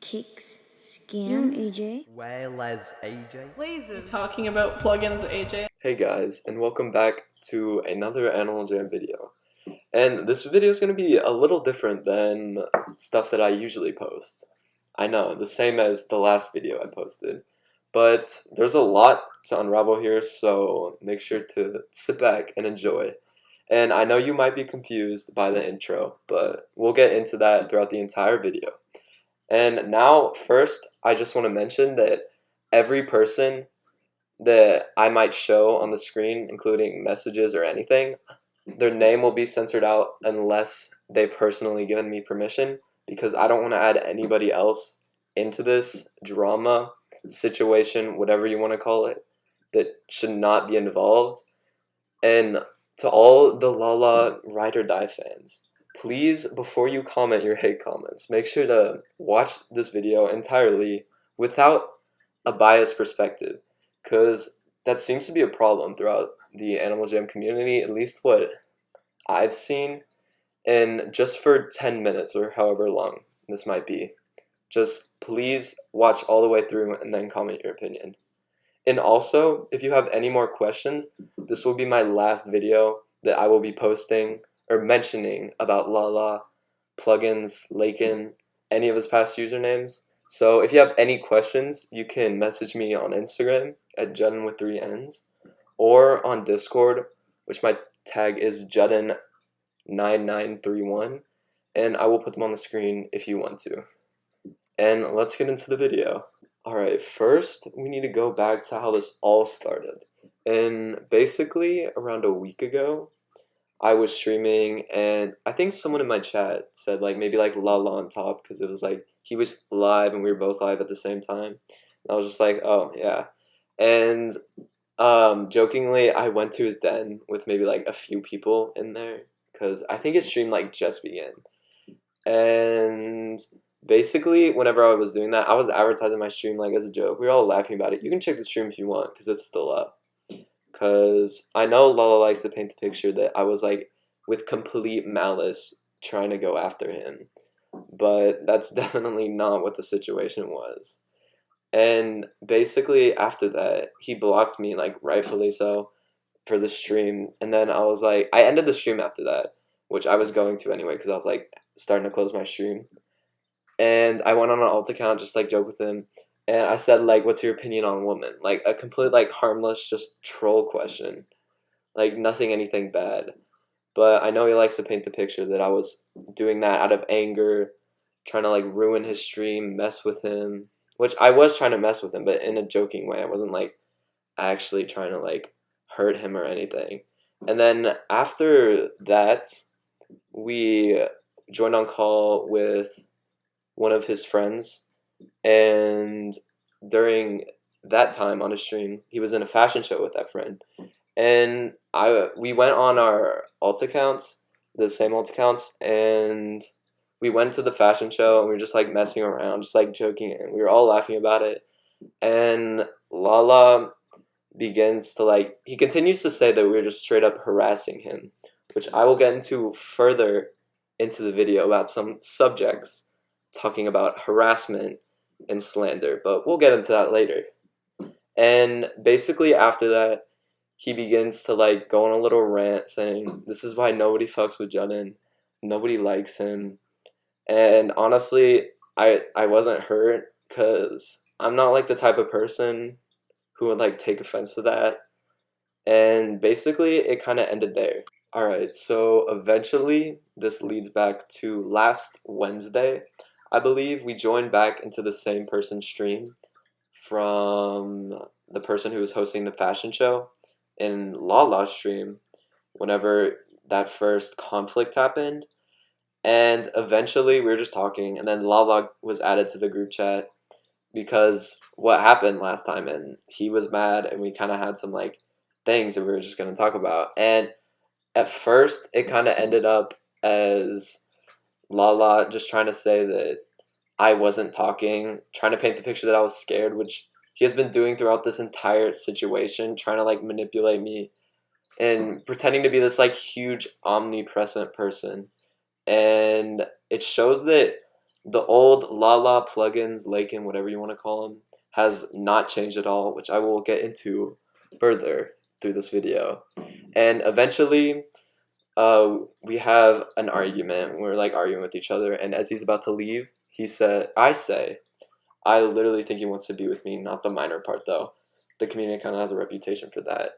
Kicks, Scam, AJ. Well as AJ. Talking about plugins, AJ. Hey guys, and welcome back to another Animal Jam video. And this video is going to be a little different than stuff that I usually post. I know, the same as the last video I posted. But there's a lot to unravel here, so make sure to sit back and enjoy. And I know you might be confused by the intro, but we'll get into that throughout the entire video. And now, first, I just want to mention that every person that I might show on the screen, including messages or anything, their name will be censored out unless they've personally given me permission, because I don't want to add anybody else into this drama, situation, whatever you want to call it, that should not be involved. And to all the Lala Ride or Die fans, please, before you comment your hate comments, make sure to watch this video entirely without a biased perspective, because that seems to be a problem throughout the Animal Jam community, at least what I've seen. And just for 10 minutes or however long this might be, just please watch all the way through and then comment your opinion. And also, if you have any more questions, this will be my last video that I will be posting or mentioning about Lala, plugins, Lakin, any of his past usernames. So if you have any questions, you can message me on Instagram at Judden with 3 N's, or on Discord, which my tag is Judden9931, and I will put them on the screen if you want to. And let's get into the video. Alright, first we need to go back to how this all started. And basically, around a week ago, I was streaming, and I think someone in my chat said maybe Lala on top, because it was he was live and we were both live at the same time. And I was just like, oh yeah. And jokingly, I went to his den with maybe a few people in there, because I think his stream just began. And basically, whenever I was doing that, I was advertising my stream as a joke. We were all laughing about it. You can check the stream if you want, because it's still up. Because I know Lala likes to paint the picture that I was with complete malice trying to go after him. But that's definitely not what the situation was. And basically after that, he blocked me, rightfully so, for the stream. And then I was I ended the stream after that, which I was going to anyway, because I was starting to close my stream. And I went on an alt account, just joke with him. And I said, what's your opinion on women? A complete, harmless, just troll question. Nothing, anything bad. But I know he likes to paint the picture that I was doing that out of anger, trying to, ruin his stream, mess with him. Which I was trying to mess with him, but in a joking way. I wasn't, actually trying to, hurt him or anything. And then after that, we joined on call with one of his friends, and during that time on his stream, he was in a fashion show with that friend, and we went on our alt accounts, the same alt accounts, and we went to the fashion show, and we were just messing around, just joking, and we were all laughing about it. And Lala begins to he continues to say that we were just straight up harassing him, which I will get into further into the video about some subjects talking about harassment and slander, but we'll get into that later. And basically after that, he begins to go on a little rant saying, this is why nobody fucks with Judden, nobody likes him. And honestly, I wasn't hurt, because I'm not the type of person who would take offense to that. And basically it kind of ended there. Alright, so eventually this leads back to last Wednesday. I believe we joined back into the same person's stream from the person who was hosting the fashion show in Lala's stream whenever that first conflict happened. And eventually we were just talking, and then Lala was added to the group chat because what happened last time, and he was mad, and we kind of had some things that we were just going to talk about. And at first it kind of ended up as Lala just trying to say that I wasn't talking, trying to paint the picture that I was scared, which he has been doing throughout this entire situation, trying to manipulate me and pretending to be this huge omnipresent person. And it shows that The old Lala plugins, Lakin, whatever you want to call them, has not changed at all, which I will get into further through this video. And eventually, we have an argument. We're like arguing with each other, and as he's about to leave, I say, I literally think he wants to be with me, not the minor part though. The community kind of has a reputation for that.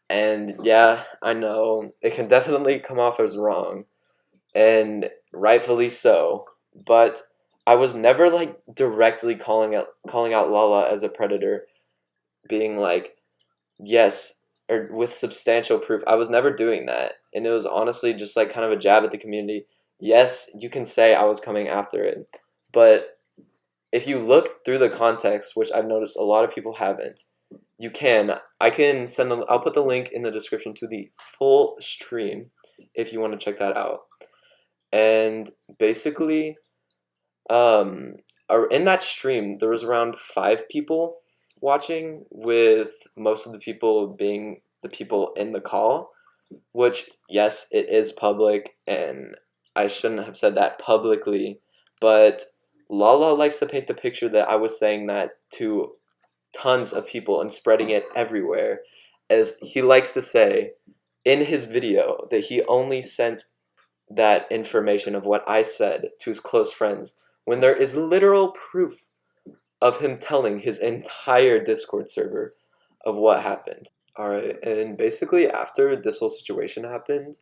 And yeah, I know it can definitely come off as wrong, and rightfully so, but I was never like directly calling out Lala as a predator, being like, yes, or with substantial proof. I was never doing that. And it was honestly just like kind of a jab at the community. Yes, you can say I was coming after it, but if you look through the context, which I've noticed a lot of people haven't, I can I'll put the link in the description to the full stream if you want to check that out. And basically, in that stream, there was around 5 people watching, with most of the people being the people in the call, which, yes, it is public, and I shouldn't have said that publicly, but Lala likes to paint the picture that I was saying that to tons of people and spreading it everywhere, as he likes to say in his video that he only sent that information of what I said to his close friends, when there is literal proof of him telling his entire Discord server of what happened. Alright, and basically after this whole situation happened,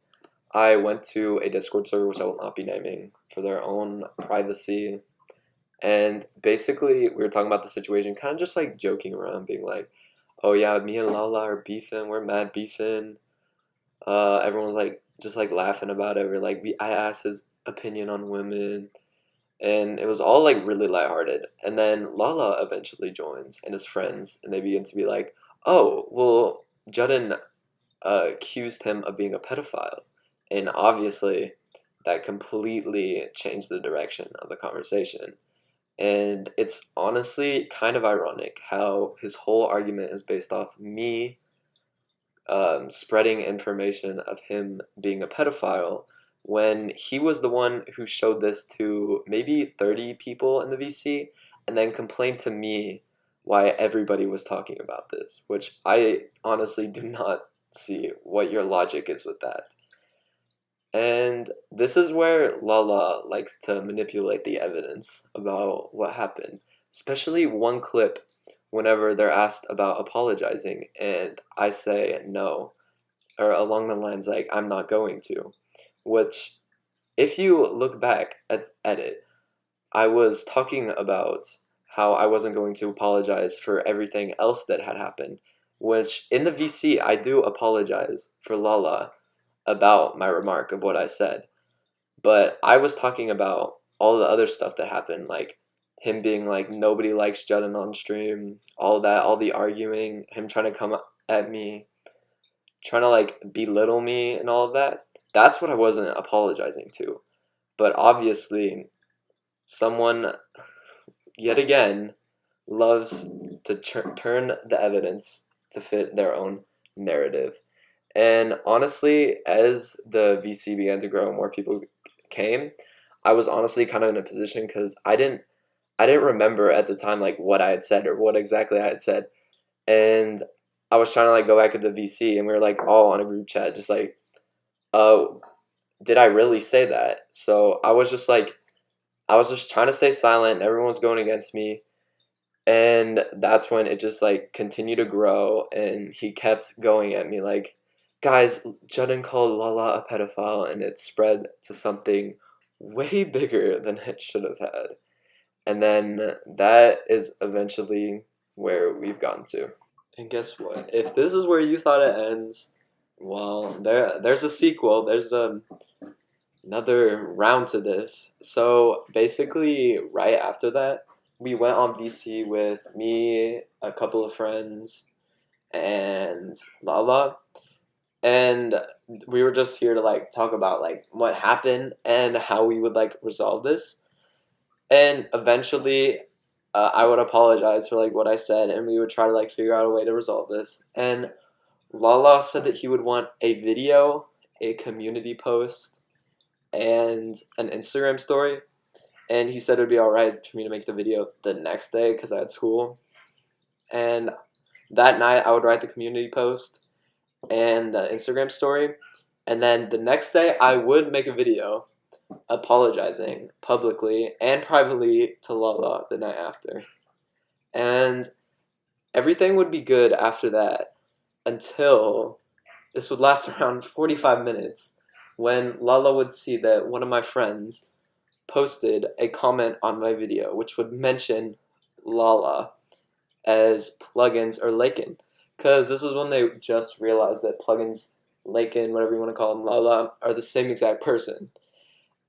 I went to a Discord server, which I will not be naming for their own privacy. And basically, we were talking about the situation, kind of just like joking around, being like, oh yeah, me and Lala are beefing, we're mad beefing. Everyone was like, just like laughing about it. I asked his opinion on women, and it was all like really lighthearted. And then Lala eventually joins and his friends, and they begin to be like, oh, well, Judden accused him of being a pedophile. And obviously, that completely changed the direction of the conversation. And it's honestly kind of ironic how his whole argument is based off me spreading information of him being a pedophile, when he was the one who showed this to maybe 30 people in the VC and then complained to me why everybody was talking about this, which I honestly do not see what your logic is with that. And this is where Lala likes to manipulate the evidence about what happened, especially one clip whenever they're asked about apologizing, and I say no, or along the lines like, I'm not going to. Which, if you look back at it, I was talking about how I wasn't going to apologize for everything else that had happened, which in the VC, I do apologize for Lala about my remark of what I said. But I was talking about all the other stuff that happened, like him being like, nobody likes Judden on stream, all that, all the arguing, him trying to come at me, trying to like belittle me and all of that. That's what I wasn't apologizing to. But obviously, someone, yet again, loves to turn the evidence to fit their own narrative. And honestly, as the VC began to grow and more people came, I was honestly kind of in a position because I didn't remember at the time like what I had said or what exactly I had said. And I was trying to like go back at the VC, and we were like all on a group chat just like, oh, did I really say that? So I was just trying to stay silent, and everyone was going against me. And that's when it just like continued to grow, and he kept going at me like, guys, Judden called Lala a pedophile, and it spread to something way bigger than it should have had. And then that is eventually where we've gotten to. And guess what? If this is where you thought it ends, well, there's a sequel. There's another round to this. So basically, right after that, we went on VC with me, a couple of friends, and Lala, and we were just here to like talk about like what happened and how we would like resolve this. And eventually, I would apologize for like what I said, and we would try to like figure out a way to resolve this. And Lala said that he would want a video, a community post, and an Instagram story. and he said it would be alright for me to make the video the next day because I had school. And that night I would write the community post and the Instagram story, and then the next day I would make a video apologizing publicly and privately to Lala the night after. And everything would be good after that until this would last around 45 minutes when Lala would see that one of my friends posted a comment on my video which would mention Lala as plugins or Lakin. Because this was when they just realized that plugins, Lakin, whatever you want to call them, Lala, are the same exact person.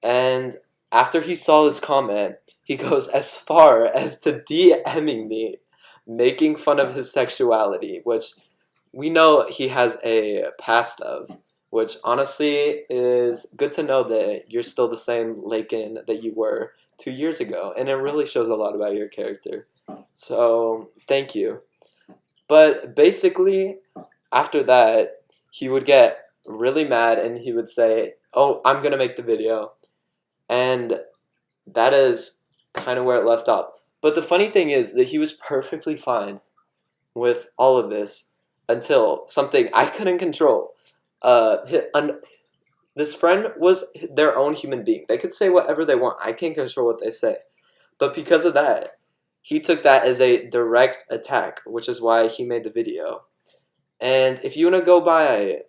And after he saw this comment, he goes as far as to DMing me, making fun of his sexuality, which we know he has a past of, which honestly is good to know that you're still the same Lakin that you were 2 years ago, and it really shows a lot about your character. So, thank you. But basically, after that, he would get really mad and he would say, "Oh, I'm gonna make the video." And that is kind of where it left off. But the funny thing is that he was perfectly fine with all of this until something I couldn't control. This friend was their own human being. They could say whatever they want. I can't control what they say. But because of that, he took that as a direct attack, which is why he made the video. And if you want to go by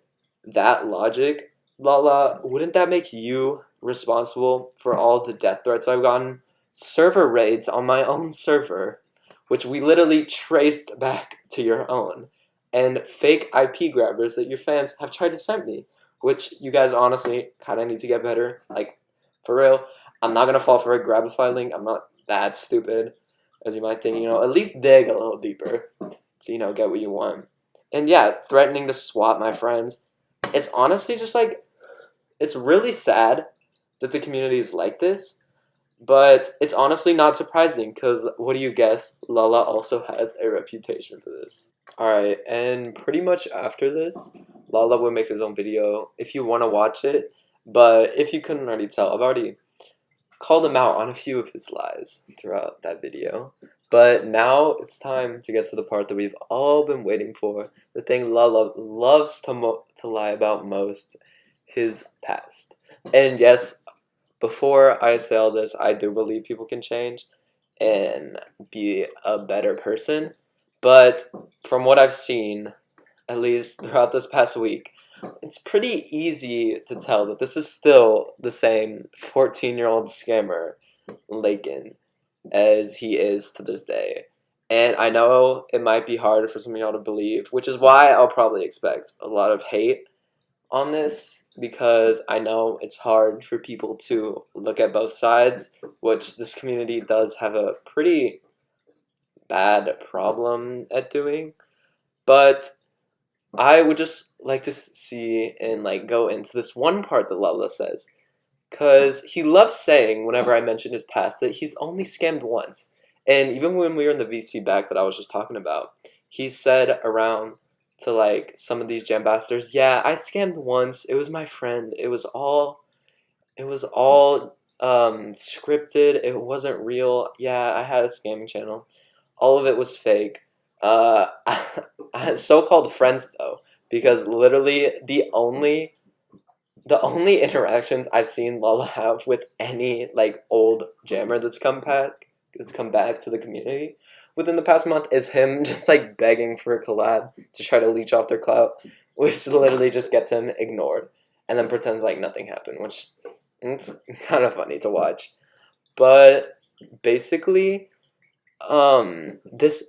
that logic, Lala, wouldn't that make you responsible for all the death threats I've gotten? Server raids on my own server, which we literally traced back to your own, and fake IP grabbers that your fans have tried to send me, which you guys honestly kind of need to get better. Like, for real, I'm not going to fall for a Grabify link. I'm not that stupid, as you might think. At least dig a little deeper to, get what you want. And yeah, threatening to swap my friends. It's honestly just like, it's really sad that the community is like this, but it's honestly not surprising because what do you guess? Lala also has a reputation for this. Alright, and pretty much after this, Lala will make his own video if you want to watch it, but if you couldn't already tell, I've already called him out on a few of his lies throughout that video. But now it's time to get to the part that we've all been waiting for, the thing Lala loves to lie about most, his past. And yes, before I say all this, I do believe people can change and be a better person. But from what I've seen, at least throughout this past week, it's pretty easy to tell that this is still the same 14-year-old scammer, Lakin, as he is to this day. And I know it might be hard for some of y'all to believe, which is why I'll probably expect a lot of hate on this, because I know it's hard for people to look at both sides, which this community does have a pretty bad problem at doing. But I would just like to see and go into this one part that Lala says, because he loves saying whenever I mention his past that he's only scammed once. And even when we were in the VC back that I was just talking about, he said around to some of these jambasters, "Yeah, I scammed once. It was my friend. It was all scripted. It wasn't real. Yeah, I had a scamming channel. All of it was fake." So-called friends though, because literally the only interactions I've seen Lala have with any old jammer that's come back to the community within the past month is him just begging for a collab to try to leech off their clout, which literally just gets him ignored and then pretends like nothing happened, which it's kind of funny to watch. But basically, there's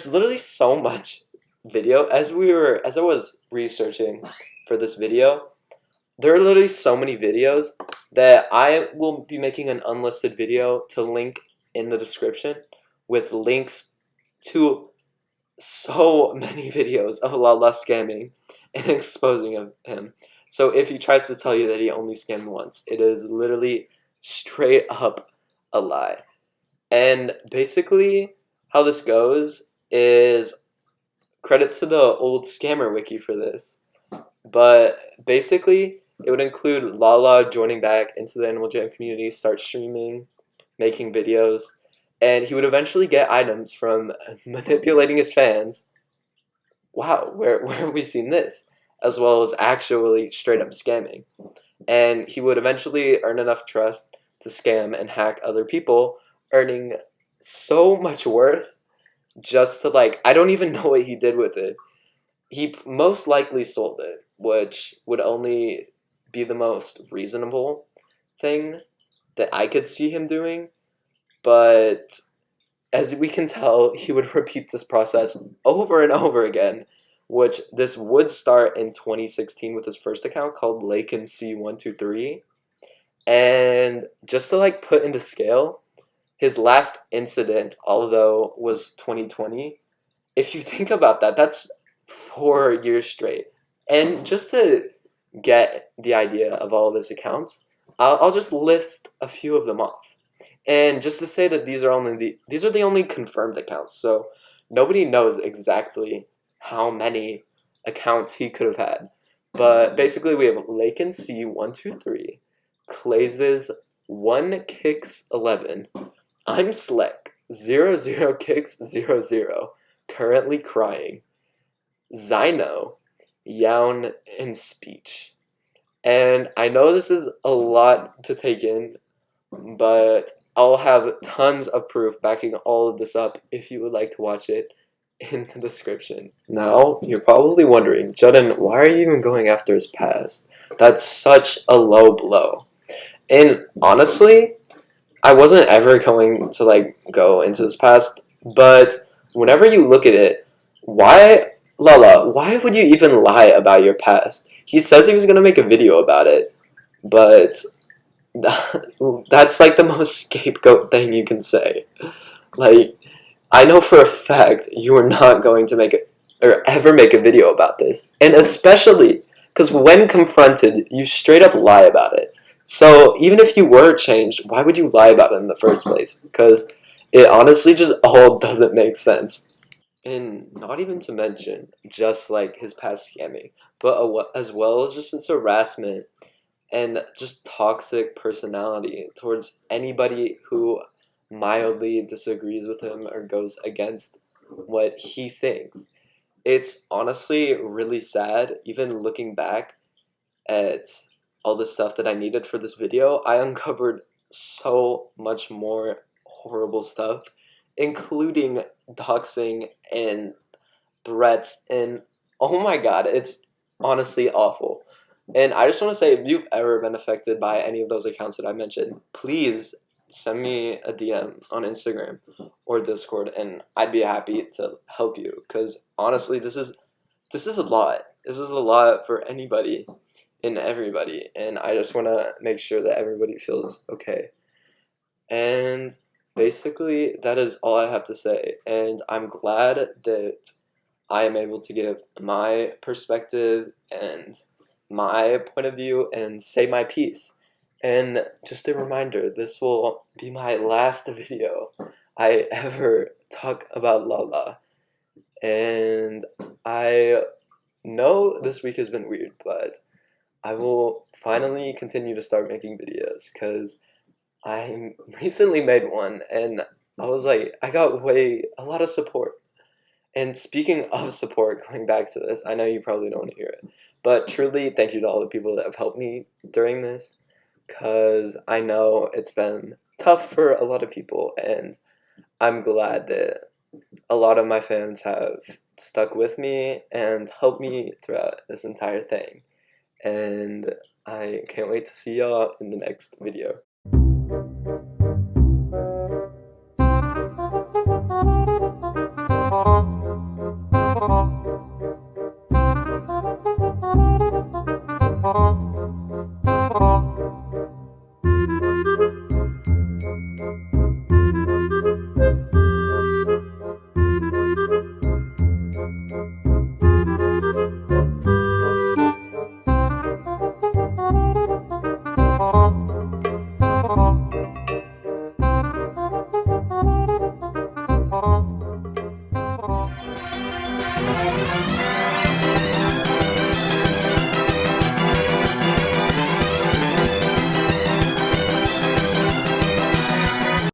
literally so much video as I was researching for this video. There are literally so many videos that I will be making an unlisted video to link in the description with links to so many videos of Lala scamming and exposing of him. So if he tries to tell you that he only scammed once, it is literally straight up a lie. And basically how this goes is credit to the old scammer wiki for this. But basically, it would include Lala joining back into the Animal Jam community, start streaming, making videos, and he would eventually get items from manipulating his fans. Wow, where have we seen this? As well as actually straight up scamming. And he would eventually earn enough trust to scam and hack other people, earning so much worth just to like, I don't even know what he did with it. He most likely sold it, which would only be the most reasonable thing that I could see him doing. But as we can tell, he would repeat this process over and over again, which this would start in 2016 with his first account called LakeandC123. And just to like put into scale, his last incident, although was 2020, if you think about that, that's 4 years straight. And just to get the idea of all of his accounts, I'll just list a few of them off. And just to say that these are the only confirmed accounts, so nobody knows exactly how many accounts he could have had. But basically, we have Lake and C 123, Clay's 1kicks11, I'm Slick 00kicks00, currently crying, Zyno, Yawn, and Speech. And I know this is a lot to take in, but I'll have tons of proof backing all of this up if you would like to watch it in the description. Now, you're probably wondering, Judden, why are you even going after his past? That's such a low blow. And honestly, I wasn't ever going to like go into his past, but whenever you look at it, why, Lala, why would you even lie about your past? He says he was going to make a video about it, but that's like the most scapegoat thing you can say. Like, I know for a fact you are not going to make it or ever make a video about this, and especially because when confronted, you straight up lie about it. So even if you were changed, why would you lie about it in the first place? Because it honestly just all doesn't make sense. And not even to mention just like his past scamming, but as well as just his harassment and just toxic personality towards anybody who mildly disagrees with him or goes against what he thinks. It's honestly really sad, even looking back at all the stuff that I needed for this video. I uncovered so much more horrible stuff, including doxing and threats, and oh my god, it's honestly awful. And I just want to say, if you've ever been affected by any of those accounts that I mentioned, please send me a DM on Instagram or Discord, and I'd be happy to help you. Because honestly, this is a lot. This is a lot for anybody and everybody, and I just want to make sure that everybody feels okay. And basically, that is all I have to say. And I'm glad that I am able to give my perspective and my point of view and say my piece. And just a reminder, this will be my last video I ever talk about Lala. And I know this week has been weird, but I will finally continue to start making videos because I recently made one and I was like, I got a lot of support. And speaking of support, going back to this, I know you probably don't want to hear it, but truly thank you to all the people that have helped me during this, because I know it's been tough for a lot of people, and I'm glad that a lot of my fans have stuck with me and helped me throughout this entire thing. And I can't wait to see y'all in the next video.